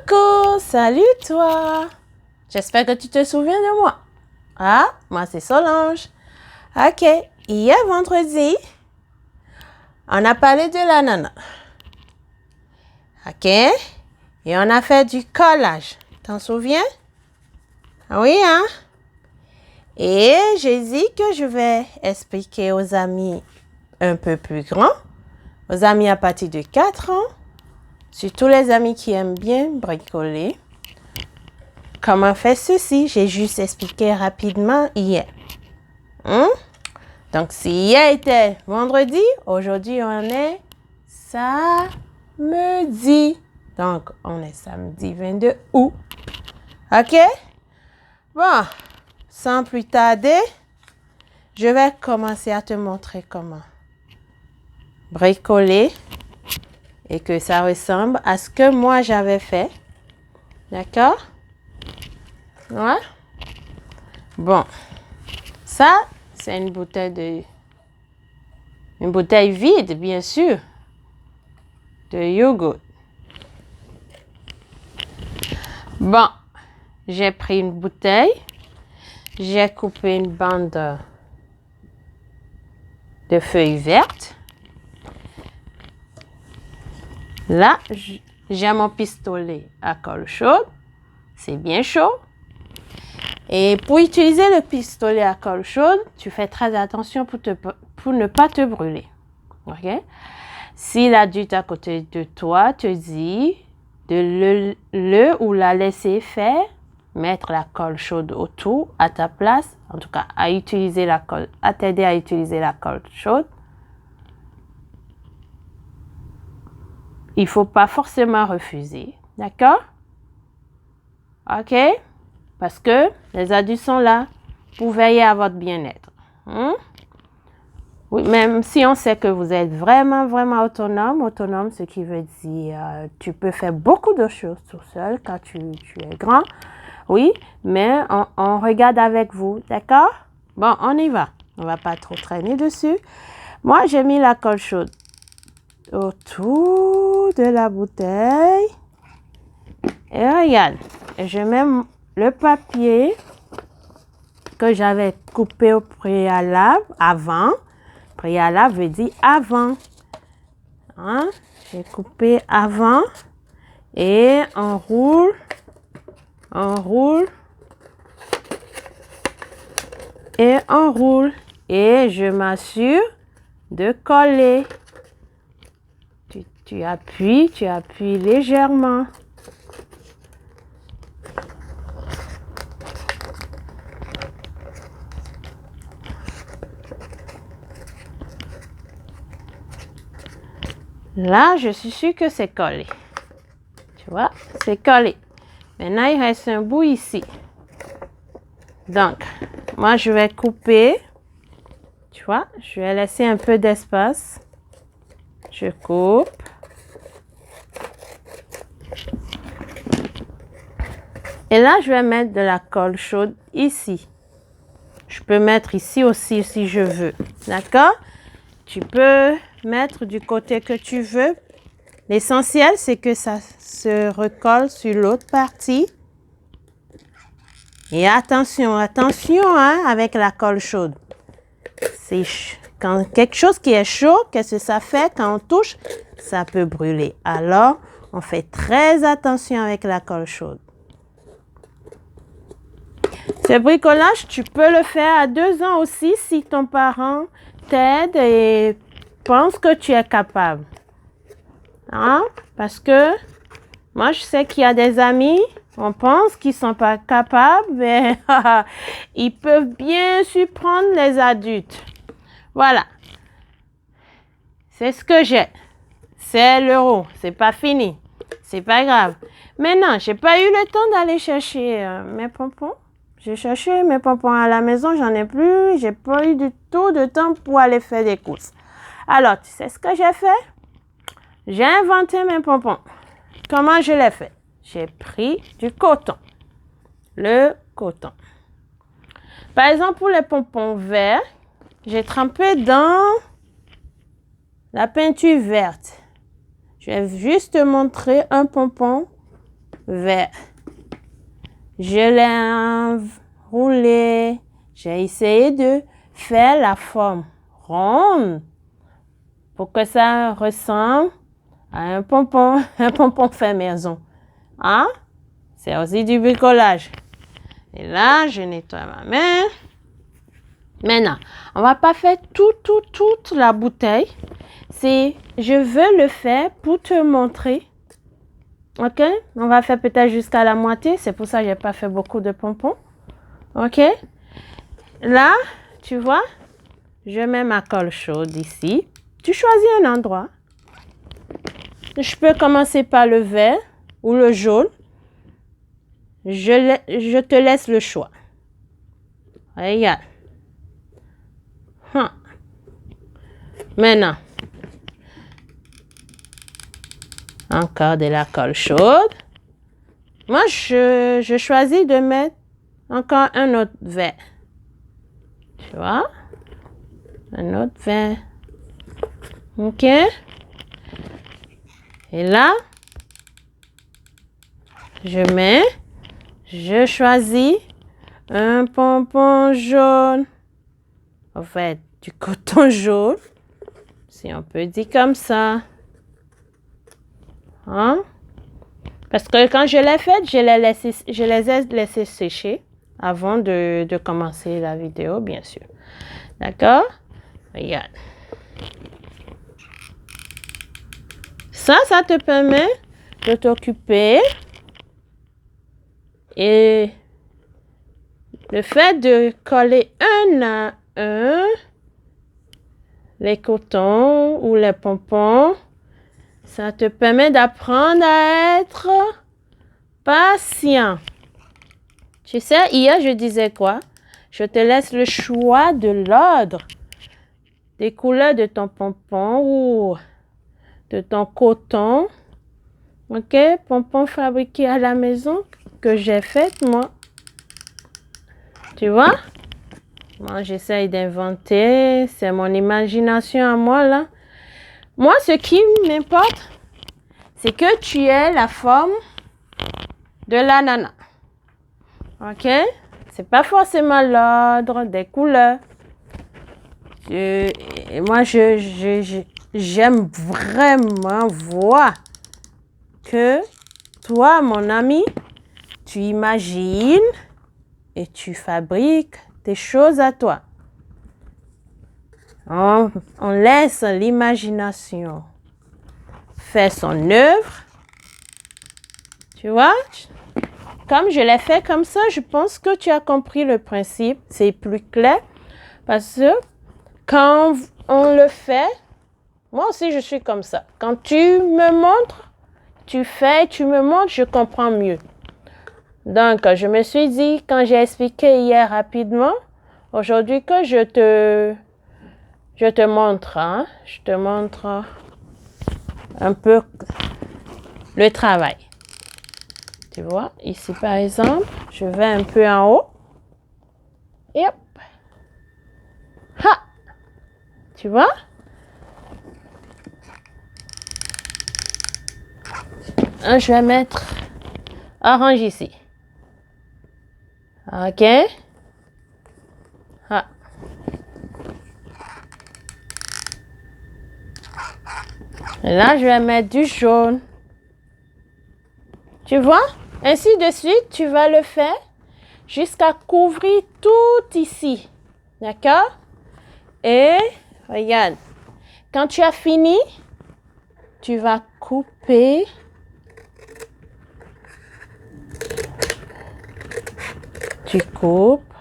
Coucou, salut toi. J'espère que tu te souviens de moi. Ah, moi c'est Solange. Ok, hier vendredi, on a parlé de l'ananas. Ok, et on a fait du collage. T'en souviens? Oui, hein? Et j'ai dit que je vais expliquer aux amis un peu plus grands, aux amis à partir de 4 ans, surtout les amis qui aiment bien bricoler. Comment faire ceci? J'ai juste expliqué rapidement hier. Donc, si hier était vendredi, aujourd'hui on est samedi. Donc, on est samedi 22 août. Ok? Bon, sans plus tarder, je vais commencer à te montrer comment bricoler et que ça ressemble à ce que moi j'avais fait. D'accord? Ouais? Bon, ça, c'est une bouteille vide, bien sûr, de yogourt. Bon, j'ai pris une bouteille, j'ai coupé une bande de feuilles vertes. Là, j'ai mon pistolet à colle chaude. C'est bien chaud. Et pour utiliser le pistolet à colle chaude, tu fais très attention pour ne pas te brûler. Ok? Si l'adulte à côté de toi te dit de le ou la laisser faire, mettre la colle chaude autour à ta place, en tout cas à t'aider à utiliser la colle chaude, il ne faut pas forcément refuser. D'accord? Ok? Parce que les adultes sont là pour veiller à votre bien-être. Oui, même si on sait que vous êtes vraiment, vraiment autonome, ce qui veut dire tu peux faire beaucoup de choses tout seul quand tu es grand. Oui, mais on regarde avec vous, d'accord? Bon, on y va. On ne va pas trop traîner dessus. Moi, j'ai mis la colle chaude autour de la bouteille. Et regarde, je mets le papier que j'avais coupé au préalable, avant. Préalable veut dire avant. Hein? J'ai coupé avant et on roule et on roule. Et je m'assure de coller. Tu appuies légèrement. Là, je suis sûre que c'est collé. Tu vois, c'est collé. Maintenant, il reste un bout ici. Donc, moi, je vais couper. Tu vois, je vais laisser un peu d'espace. Je coupe. Et là, je vais mettre de la colle chaude ici. Je peux mettre ici aussi si je veux. D'accord? Tu peux mettre du côté que tu veux. L'essentiel, c'est que ça se recolle sur l'autre partie. Et attention, hein, avec la colle chaude. C'est quand quelque chose qui est chaud, qu'est-ce que ça fait? Quand on touche, ça peut brûler. Alors, on fait très attention avec la colle chaude. Ce bricolage, tu peux le faire à 2 ans aussi si ton parent t'aide et pense que tu es capable. Hein? Parce que moi, je sais qu'il y a des amis, on pense qu'ils ne sont pas capables, mais ils peuvent bien surprendre les adultes. Voilà. C'est ce que j'ai. C'est l'euro. C'est pas fini. C'est pas grave. Maintenant, j'ai pas eu le temps d'aller chercher mes pompons. J'ai cherché mes pompons à la maison, j'en ai plus. J'ai pas eu du tout de temps pour aller faire des courses. Alors, tu sais ce que j'ai fait? J'ai inventé mes pompons. Comment je l'ai fait? J'ai pris du coton. Le coton. Par exemple, pour les pompons verts, j'ai trempé dans la peinture verte. Je vais juste te montrer un pompon vert. Je l'ai enroulé. J'ai essayé de faire la forme ronde pour que ça ressemble à un pompon fait maison. Hein? C'est aussi du bricolage. Et là, je nettoie ma main. Maintenant, on va pas faire toute la bouteille. Je veux le faire pour te montrer. Ok? On va faire peut-être jusqu'à la moitié. C'est pour ça que j'ai pas fait beaucoup de pompons. Ok? Là, tu vois, je mets ma colle chaude ici. Tu choisis un endroit. Je peux commencer par le vert ou le jaune. Je te laisse le choix. Regarde. Maintenant, encore de la colle chaude. Moi, je choisis de mettre encore un autre vert. Tu vois? Un autre vert. Ok? Et là, je choisis un pompon jaune. En fait, du coton jaune. Si on peut dire comme ça. Hein? Parce que quand je l'ai faite, je les ai laissés sécher avant de commencer la vidéo, bien sûr. D'accord? Regarde. Ça te permet de t'occuper. Et le fait de coller un à un les cotons ou les pompons, ça te permet d'apprendre à être patient. Tu sais, hier, je disais quoi? Je te laisse le choix de l'ordre des couleurs de ton pompon ou de ton coton. Ok? Pompon fabriqué à la maison que j'ai fait, moi. Tu vois? Moi, j'essaye d'inventer. C'est mon imagination à moi, là. Moi, ce qui m'importe, c'est que tu aies la forme de l'ananas. Ok? C'est pas forcément l'ordre des couleurs. Et moi, j'aime vraiment voir que toi, mon ami, tu imagines et tu fabriques des choses à toi. On laisse l'imagination faire son œuvre. Tu vois? Comme je l'ai fait comme ça, je pense que tu as compris le principe. C'est plus clair parce que quand on le fait, moi aussi je suis comme ça. Quand tu me montres, tu fais, tu me montres, je comprends mieux. Donc, je me suis dit, quand j'ai expliqué hier rapidement, aujourd'hui que je te montre, hein, je te montre un peu le travail. Tu vois, ici par exemple, je vais un peu en haut. Et hop. Ha! Tu vois? Je vais mettre orange ici. Ok? Ah. Et là, je vais mettre du jaune. Tu vois? Ainsi de suite, tu vas le faire jusqu'à couvrir tout ici. D'accord? Et regarde, quand tu as fini, tu vas couper. Tu coupes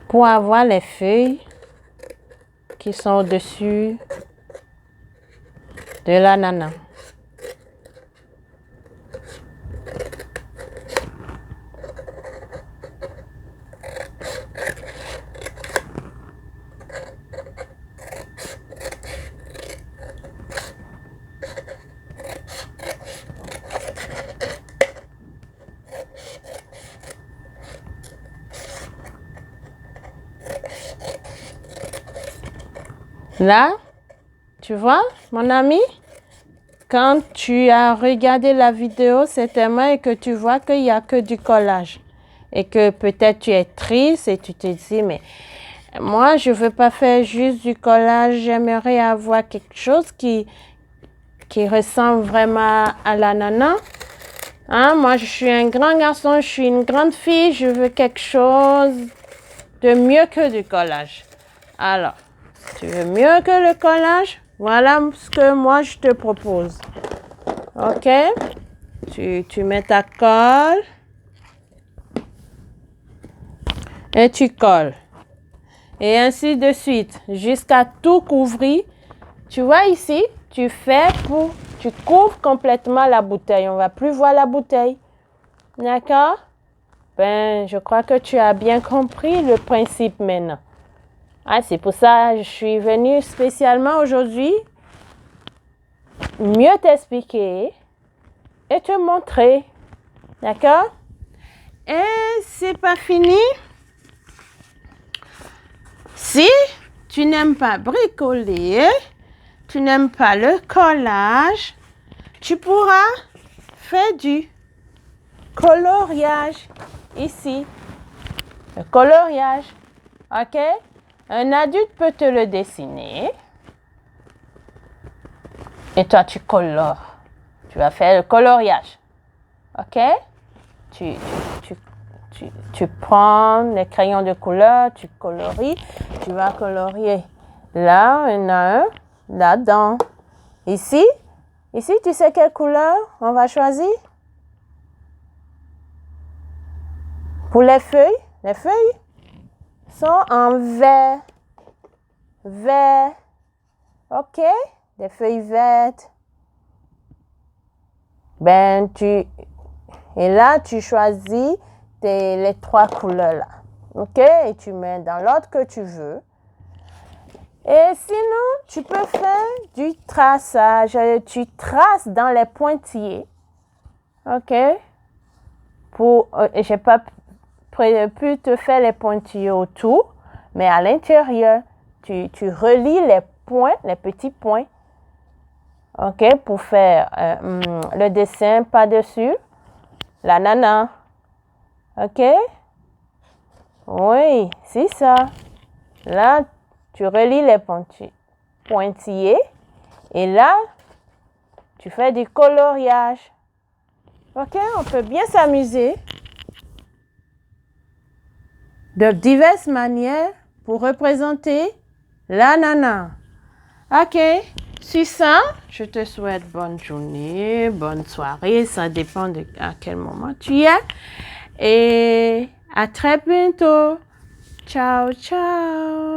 pour avoir les feuilles qui sont au-dessus de l'ananas. « 」 Là, tu vois, mon ami, quand tu as regardé la vidéo, certainement, et que tu vois qu'il n'y a que du collage. Et que peut-être tu es triste et tu te dis, mais moi, je ne veux pas faire juste du collage. J'aimerais avoir quelque chose qui ressemble vraiment à l'ananas. Hein? Moi, je suis un grand garçon, je suis une grande fille. Je veux quelque chose de mieux que du collage. Alors, si tu veux mieux que le collage, voilà ce que moi, je te propose. OK? Tu mets ta colle et tu colles. Et ainsi de suite, jusqu'à tout couvrir. Tu vois ici, tu couvres complètement la bouteille. On ne va plus voir la bouteille. D'accord? Ben, je crois que tu as bien compris le principe maintenant. Ah, c'est pour ça que je suis venue spécialement aujourd'hui mieux t'expliquer et te montrer. D'accord? Et c'est pas fini. Si tu n'aimes pas bricoler, tu n'aimes pas le collage, tu pourras faire du coloriage ici. Le coloriage, ok? Un adulte peut te le dessiner et toi tu colores. Tu vas faire le coloriage, ok? Tu prends les crayons de couleur, tu colories, tu vas colorier là, un, là-dedans. Ici, tu sais quelle couleur on va choisir? Pour les feuilles sont en vert. Vert, ok? Des feuilles vertes. Et là, tu choisis les 3 couleurs là. Ok? Et tu mets dans l'ordre que tu veux. Et sinon, tu peux faire du traçage. Tu traces dans les pointillés. Ok? Je n'ai pas pu te faire les pointillés autour, mais à l'intérieur, tu relis les points, les petits points. Ok? Pour faire le dessin par-dessus l'ananas. Ok? Oui, c'est ça. Là, tu relis les pointillés et là, tu fais du coloriage. Ok? On peut bien s'amuser de diverses manières pour représenter l'ananas. Ok? Sur ça, je te souhaite bonne journée, bonne soirée. Ça dépend à quel moment tu es. Et à très bientôt. Ciao, ciao.